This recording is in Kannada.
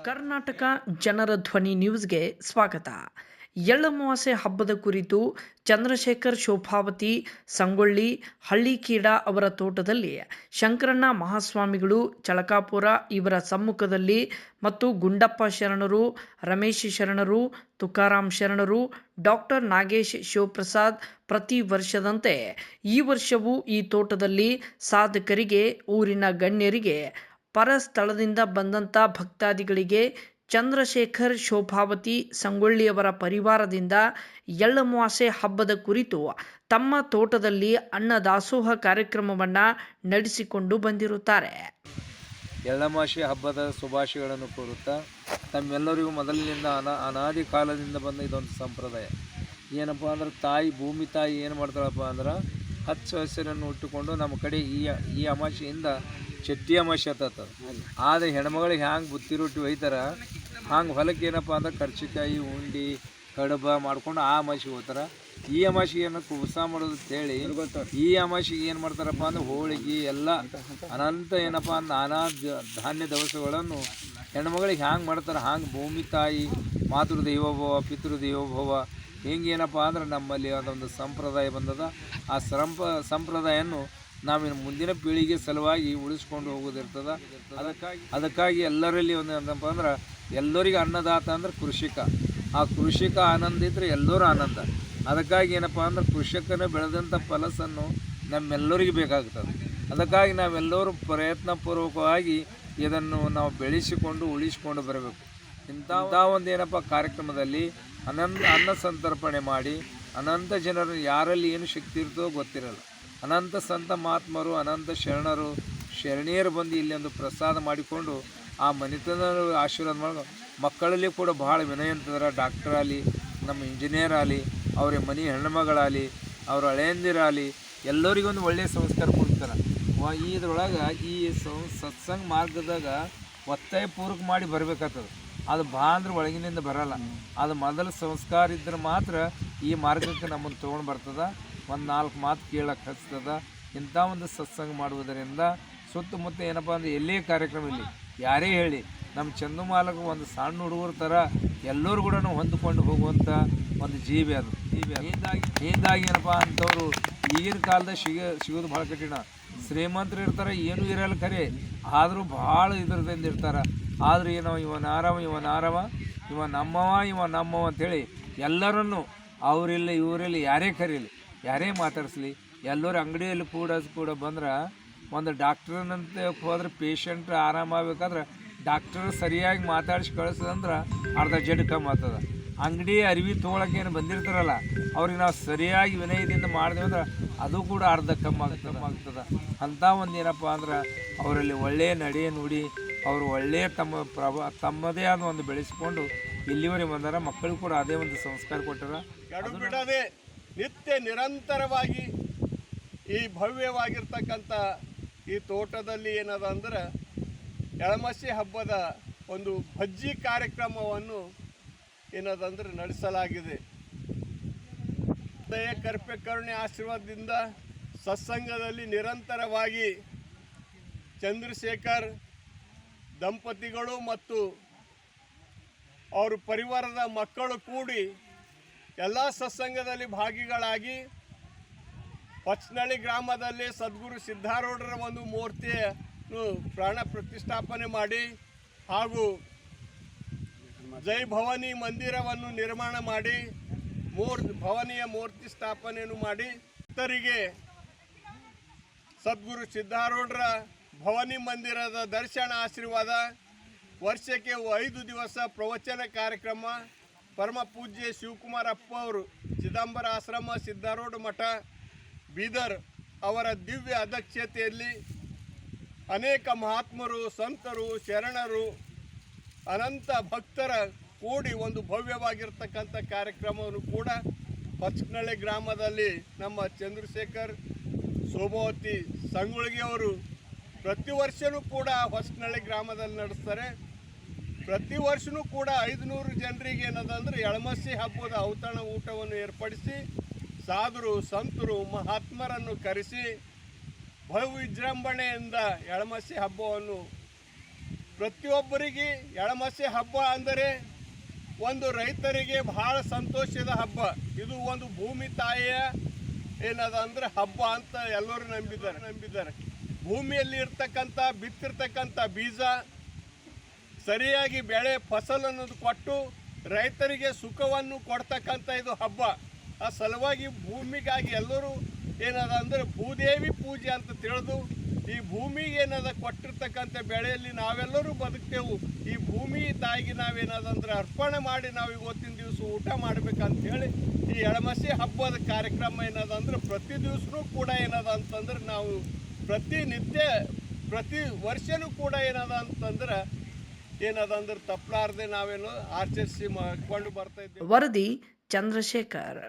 ಕರ್ನಾಟಕ ಜನರ ಧ್ವನಿ ನ್ಯೂಸ್ಗೆ ಸ್ವಾಗತ. ಎಳ್ಳಮಾವಾಸ್ಯೆ ಹಬ್ಬದ ಕುರಿತು ಚಂದ್ರಶೇಖರ್ ಶೋಭಾವತಿ ಸಂಗೊಳ್ಳಿ ಹಳ್ಳಿಕೀಡಾ ಅವರ ತೋಟದಲ್ಲಿ ಶಂಕರಣ್ಣ ಮಹಾಸ್ವಾಮಿಗಳು ಚಳಕಾಪುರ ಇವರ ಸಮ್ಮುಖದಲ್ಲಿ ಮತ್ತು ಗುಂಡಪ್ಪ ಶರಣರು, ರಮೇಶ್ ಶರಣರು, ತುಕಾರಾಮ್ ಶರಣರು, ಡಾಕ್ಟರ್ ನಾಗೇಶ್ ಶಿವಪ್ರಸಾದ್ ಪ್ರತಿ ವರ್ಷದಂತೆ ಈ ವರ್ಷವೂ ಈ ತೋಟದಲ್ಲಿ ಸಾಧಕರಿಗೆ, ಊರಿನ ಗಣ್ಯರಿಗೆ, ಪರ ಸ್ಥಳದಿಂದ ಬಂದಂಥ ಭಕ್ತಾದಿಗಳಿಗೆ ಚಂದ್ರಶೇಖರ್ ಶೋಭಾವತಿ ಸಂಗೊಳ್ಳಿಯವರ ಪರಿವಾರದಿಂದ ಎಳ್ಳಮಾವಾಸ್ಯೆ ಹಬ್ಬದ ಕುರಿತು ತಮ್ಮ ತೋಟದಲ್ಲಿ ಅನ್ನದಾಸೋಹ ಕಾರ್ಯಕ್ರಮವನ್ನು ನಡೆಸಿಕೊಂಡು ಬಂದಿರುತ್ತಾರೆ. ಎಳ್ಳಮಾವಾಸ್ಯೆ ಹಬ್ಬದ ಶುಭಾಶಯಗಳನ್ನು ಕೋರುತ್ತಾ ತಮ್ಮೆಲ್ಲರಿಗೂ ಮೊದಲಿನಿಂದ ಅನಾದಿ ಕಾಲದಿಂದ ಬಂದ ಇದೊಂದು ಸಂಪ್ರದಾಯ. ಏನಪ್ಪ ಅಂದ್ರೆ ಭೂಮಿ ತಾಯಿ ಏನು ಮಾಡ್ತಾಳಪ್ಪ ಅಂದ್ರೆ ಹಚ್ಚ ಹಸಿರನ್ನು ಉಟ್ಟುಕೊಂಡು ನಮ್ಮ ಕಡೆ ಈ ಅಮಾವಾಸ್ಯೆಯಿಂದ ಚಟ್ಟಿ ಅಮಾವಾಸ್ಯೆ ಆಗ್ತದೆ. ಆದರೆ ಹೆಣ್ಮಗಳಿಗೆ ಹ್ಯಾಂಗೆ ಬುತ್ತಿ ರೊಟ್ಟಿ ಒಯ್ತಾರ ಹಂಗೆ ಹೊಲಕ್ಕೆ ಏನಪ್ಪ ಅಂದ್ರೆ ಕರ್ಚಿಕಾಯಿ, ಉಂಡಿ, ಕಡುಬ ಮಾಡ್ಕೊಂಡು ಆ ಅಮಾವಾಸ್ಯೆಗೆ ಹೋಗ್ತಾರೆ. ಈ ಅಮಾವಾಸ್ಯೆಗೆ ಏನೋ ಕುಬಸ ಮಾಡೋದು ಅಂತೇಳಿ ಈ ಅಮಾವಾಸ್ಯೆಗೆ ಏನು ಮಾಡ್ತಾರಪ್ಪ ಅಂದ್ರೆ ಹೋಳಿಗೆ ಎಲ್ಲ ಅನಂತ ಏನಪ್ಪ ಅಂದ್ರೆ ನಾನಾ ಧಾನ್ಯ ದವಸಗಳನ್ನು ಹೆಣ್ಮಗಳಿಗೆ ಹ್ಯಾಂಗೆ ಮಾಡ್ತಾರೆ. ಹಂಗೆ ಭೂಮಿ ತಾಯಿ ಮಾತೃದೇವೋಭವ ಪಿತೃದೇವೋಭವ ಹಿಂಗೇನಪ್ಪ ಅಂದ್ರೆ ನಮ್ಮಲ್ಲಿ ಅದೊಂದು ಸಂಪ್ರದಾಯ ಬಂದದ. ಆ ಸಂಪ್ರದಾಯವನ್ನು ನಾವಿನ್ನು ಮುಂದಿನ ಪೀಳಿಗೆ ಸಲುವಾಗಿ ಉಳಿಸ್ಕೊಂಡು ಹೋಗೋದಿರ್ತದೆ. ಅದಕ್ಕಾಗಿ ಎಲ್ಲರಲ್ಲಿ ಒಂದು ಏನಪ್ಪ ಅಂದ್ರೆ ಎಲ್ಲರಿಗೆ ಅನ್ನದಾತ ಅಂದ್ರೆ ಕೃಷಿಕ. ಆ ಕೃಷಿಕ ಆನಂದ ಇದ್ದರೆ ಎಲ್ಲರೂ ಆನಂದ. ಅದಕ್ಕಾಗಿ ಏನಪ್ಪ ಅಂದ್ರೆ ಕೃಷಿಕನ ಬೆಳೆದಂಥ ಫಲಸನ್ನು ನಮ್ಮೆಲ್ಲರಿಗೆ ಬೇಕಾಗ್ತದೆ. ಅದಕ್ಕಾಗಿ ನಾವೆಲ್ಲರೂ ಪ್ರಯತ್ನಪೂರ್ವಕವಾಗಿ ಇದನ್ನು ನಾವು ಬೆಳೆಸಿಕೊಂಡು ಉಳಿಸಿಕೊಂಡು ಬರಬೇಕು. ಇಂಥ ಒಂದು ಏನಪ್ಪ ಕಾರ್ಯಕ್ರಮದಲ್ಲಿ ಅನ್ನ ಸಂತರ್ಪಣೆ ಮಾಡಿ ಅನಂತ ಜನರು ಯಾರಲ್ಲಿ ಏನು ಶಕ್ತಿ ಇರ್ತದೋ ಗೊತ್ತಿರಲ್ಲ. ಅನಂತ ಸಂತ ಮಹಾತ್ಮರು, ಅನಂತ ಶರಣೀಯರು ಬಂದು ಇಲ್ಲಿ ಒಂದು ಪ್ರಸಾದ ಮಾಡಿಕೊಂಡು ಆ ಮನೆತನ ಆಶೀರ್ವಾದ ಮಾಡೋ ಮಕ್ಕಳಲ್ಲಿ ಕೂಡ ಭಾಳ ವಿನಯ ಅಂತಂದ್ರೆ ಡಾಕ್ಟರ್ ಆಗಲಿ, ನಮ್ಮ ಇಂಜಿನಿಯರ್ ಆಗಲಿ, ಅವ್ರ ಮನೆ ಹೆಣ್ಣುಮಗಳಾಗಲಿ, ಅವ್ರ ಹಳೆಯಂದಿರಾಗಲಿ ಎಲ್ಲರಿಗೊಂದು ಒಳ್ಳೆಯ ಸಂಸ್ಕಾರ ಕೊಡ್ತಾರೆ. ಇದ್ರೊಳಗೆ ಈ ಸತ್ಸಂಗ ಮಾರ್ಗದಾಗ ಒತ್ತಾಯ ಪೂರ್ವಕ ಮಾಡಿ ಬರಬೇಕಾಗ್ತದೆ. ಅದು ಅಂದ್ರೆ ಒಳಗಿನಿಂದ ಬರಲ್ಲ. ಅದು ಮೊದಲು ಸಂಸ್ಕಾರ ಇದ್ರೆ ಮಾತ್ರ ಈ ಮಾರ್ಗಕ್ಕೆ ನಮ್ಮನ್ನು ತೊಗೊಂಡು ಬರ್ತದೆ. ಒಂದು 4 ಮಾತು ಕೇಳಕ್ಕೆ ಹಚ್ತದ. ಇಂಥ ಒಂದು ಸತ್ಸಂಗ ಮಾಡುವುದರಿಂದ ಸುತ್ತಮುತ್ತ ಏನಪ್ಪ ಅಂದರೆ ಎಲ್ಲೇ ಕಾರ್ಯಕ್ರಮ ಇಲ್ಲಿ ಯಾರೇ ಹೇಳಿ ನಮ್ಮ ಚಂದುಮಾಲಕ ಒಂದು ಸಣ್ಣ ಹುಡುಗರ ಥರ ಎಲ್ಲರೂ ಕೂಡ ಹೊಂದಿಕೊಂಡು ಹೋಗುವಂಥ ಒಂದು ಜೀವಿ ಅದು. ಹೀಗಾಗಿ ಏನಪ್ಪ ಅಂಥವ್ರು ಈಗಿನ ಕಾಲದಾಗ ಸಿಗೋದು ಭಾಳ ಕಠಿಣ. ಶ್ರೀಮಂತರು ಇರ್ತಾರೆ, ಏನೂ ಇರಲ್ಲ ಖರೆ, ಆದರೂ ಭಾಳ ಇದರದಿಂದ ಇರ್ತಾರೆ. ಆದರೂ ಏನೋ ಇವನ ಆರವ ಇವ ನಮ್ಮವ ಅಂಥೇಳಿ ಎಲ್ಲರನ್ನು ಅವರಿಲ್ಲ ಇವರಿಲ್ಲ ಯಾರೇ ಕರೀಲಿ, ಯಾರೇ ಮಾತಾಡಿಸ್ಲಿ, ಎಲ್ಲರೂ ಅಂಗಡಿಯಲ್ಲಿ ಕೂಡ ಬಂದ್ರೆ ಒಂದು ಡಾಕ್ಟ್ರನಂತ ಹೋದ್ರೆ ಪೇಷಂಟ್ ಆರಾಮಾಗಬೇಕಾದ್ರೆ ಡಾಕ್ಟರ್ ಸರಿಯಾಗಿ ಮಾತಾಡಿಸಿ ಕಳಿಸೋದಂದ್ರೆ ಅರ್ಧ ಜಡ್ ಕಮ್ಮಿ ಆಗ್ತದೆ. ಅಂಗಡಿ ಅರಿವಿ ತೊಗೊಳಕ್ಕೆ ಏನು ಬಂದಿರ್ತಾರಲ್ಲ ಅವ್ರಿಗೆ ನಾವು ಸರಿಯಾಗಿ ವಿನಯದಿಂದ ಮಾಡಿದೆವು ಅಂದ್ರೆ ಅದು ಕೂಡ ಅರ್ಧ ಕಮ್ಮಿ ಆಗ್ತದೆ. ಅಂಥ ಒಂದು ಏನಪ್ಪ ಅಂದ್ರೆ ಅವರಲ್ಲಿ ಒಳ್ಳೆಯ ನಡೆ ನುಡಿ, ಅವರು ಒಳ್ಳೆಯ ತಮ್ಮದೇ ಆದ ಒಂದು ಬೆಳೆಸಿಕೊಂಡು ಇಲ್ಲಿವರೆಗೆ ಬಂದಾರ. ಮಕ್ಕಳು ಕೂಡ ಅದೇ ಒಂದು ಸಂಸ್ಕಾರ ಕೊಟ್ಟಾರ. ನಿತ್ಯ ನಿರಂತರವಾಗಿ ಈ ಭವ್ಯವಾಗಿರ್ತಕ್ಕಂಥ ಈ ತೋಟದಲ್ಲಿ ಏನದ ಅಂದ್ರೆ ಎಳಮಸಿ ಹಬ್ಬದ ಒಂದು ಭಜ್ಜಿ ಕಾರ್ಯಕ್ರಮವನ್ನು ಏನದಂದ್ರೆ ನಡೆಸಲಾಗಿದೆ. ದಯ ಕೃಪೆ ಕರುಣೆ ಆಶೀರ್ವಾದದಿಂದ ಸತ್ಸಂಗದಲ್ಲಿ ನಿರಂತರವಾಗಿ ಚಂದ್ರಶೇಖರ್ ದಂಪತಿಗಳು ಮತ್ತು ಅವರ ಪರಿವಾರದ ಮಕ್ಕಳು ಕೂಡಿ ಎಲ್ಲ ಸತ್ಸಂಗದಲ್ಲಿ ಭಾಗಿಗಳಾಗಿ ಪಚ್ಚನಳ್ಳಿ ಗ್ರಾಮದಲ್ಲಿ ಸದ್ಗುರು ಸಿದ್ಧಾರೂಢರ ಒಂದು ಮೂರ್ತಿಯನ್ನು ಪ್ರಾಣ ಪ್ರತಿಷ್ಠಾಪನೆ ಮಾಡಿ ಹಾಗೂ ಜೈ ಭವಾನಿ ಮಂದಿರವನ್ನು ನಿರ್ಮಾಣ ಮಾಡಿ ಭವಾನಿಯ ಮೂರ್ತಿ ಸ್ಥಾಪನೆಯನ್ನು ಮಾಡಿ ಭಕ್ತರಿಗೆ ಸದ್ಗುರು ಸಿದ್ಧಾರೂಢರ ಭವಾನಿ ಮಂದಿರದ ದರ್ಶನ ಆಶೀರ್ವಾದ, ವರ್ಷಕ್ಕೆ 5 ದಿವಸ ಪ್ರವಚನ ಕಾರ್ಯಕ್ರಮ, ಪರಮ ಪೂಜ್ಯ ಶಿವಕುಮಾರಪ್ಪ ಅವರು ಚಿದಂಬರ ಆಶ್ರಮ ಸಿದ್ಧಾರೂಢ ಮಠ ಬೀದರ್ ಅವರ ದಿವ್ಯ ಅಧ್ಯಕ್ಷತೆಯಲ್ಲಿ ಅನೇಕ ಮಹಾತ್ಮರು, ಸಂತರು, ಶರಣರು, ಅನಂತ ಭಕ್ತರ ಕೂಡಿ ಒಂದು ಭವ್ಯವಾಗಿರ್ತಕ್ಕಂಥ ಕಾರ್ಯಕ್ರಮವನ್ನು ಕೂಡ ಪಚ್ಚನಳ್ಳಿ ಗ್ರಾಮದಲ್ಲಿ ನಮ್ಮ ಚಂದ್ರಶೇಖರ್ ಶೋಭಾವತಿ ಸಂಗೊಳ್ಳಿ ಅವರು ಪ್ರತಿ ವರ್ಷವೂ ಕೂಡ ಹೊಸನಳ್ಳಿ ಗ್ರಾಮದಲ್ಲಿ ನಡೆಸ್ತಾರೆ. ಪ್ರತಿ ವರ್ಷವೂ ಕೂಡ 500 ಜನರಿಗೆ ಏನದಂದ್ರೆ ಎಳಮಸಿ ಹಬ್ಬದ ಔತಣ ಊಟವನ್ನು ಏರ್ಪಡಿಸಿ ಸಾಧುರು, ಸಂತರು, ಮಹಾತ್ಮರನ್ನು ಕರೆಸಿ ಬಹು ವಿಜೃಂಭಣೆಯಿಂದ ಎಳಮಸಿ ಹಬ್ಬವನ್ನು ಪ್ರತಿಯೊಬ್ಬರಿಗೆ ಎಳಮಸಿ ಹಬ್ಬ ಅಂದರೆ ಒಂದು ರೈತರಿಗೆ ಬಹಳ ಸಂತೋಷದ ಹಬ್ಬ. ಇದು ಒಂದು ಭೂಮಿ ತಾಯಿಯ ಏನದ ಅಂದರೆ ಹಬ್ಬ ಅಂತ ಎಲ್ಲರೂ ನಂಬಿದ್ದಾರೆ. ಭೂಮಿಯಲ್ಲಿ ಇರ್ತಕ್ಕಂಥ ಬಿತ್ತಿರ್ತಕ್ಕಂಥ ಬೀಜ ಸರಿಯಾಗಿ ಬೆಳೆ ಫಸಲನ್ನು ಕೊಟ್ಟು ರೈತರಿಗೆ ಸುಖವನ್ನು ಕೊಡ್ತಕ್ಕಂಥ ಇದು ಹಬ್ಬ. ಆ ಸಲುವಾಗಿ ಭೂಮಿಗಾಗಿ ಎಲ್ಲರೂ ಏನದ ಅಂದರೆ ಭೂದೇವಿ ಪೂಜೆ ಅಂತ ತಿಳಿದು ಈ ಭೂಮಿಗೆ ಏನದ ಕೊಟ್ಟಿರ್ತಕ್ಕಂಥ ಬೆಳೆಯಲ್ಲಿ ನಾವೆಲ್ಲರೂ ಬದುಕ್ತೇವೆ. ಈ ಭೂಮಿ ತಾಯಿಗೆ ನಾವೇನದಂದ್ರೆ ಅರ್ಪಣೆ ಮಾಡಿ ನಾವು ಇವತ್ತಿನ ದಿವಸ ಊಟ ಮಾಡ್ಬೇಕಂತ ಹೇಳಿ ಈ ಎಳಮಸಿ ಹಬ್ಬದ ಕಾರ್ಯಕ್ರಮ ಏನದಂದ್ರೆ ಪ್ರತಿ ದಿವಸನೂ ಕೂಡ ಏನದ ಅಂತಂದ್ರೆ ನಾವು ಪ್ರತಿ ವರ್ಷನೂ ಕೂಡ ಏನದ ಅಂತಂದ್ರೆ ತಪ್ಪಲಾರದೆ ನಾವೇನು ಆಚರಿಸಿ ಮಾಡ್ಕೊಂಡು ಬರ್ತಾ ಇದ್ದೇವೆ. ವರದಿ ಚಂದ್ರಶೇಖರ್.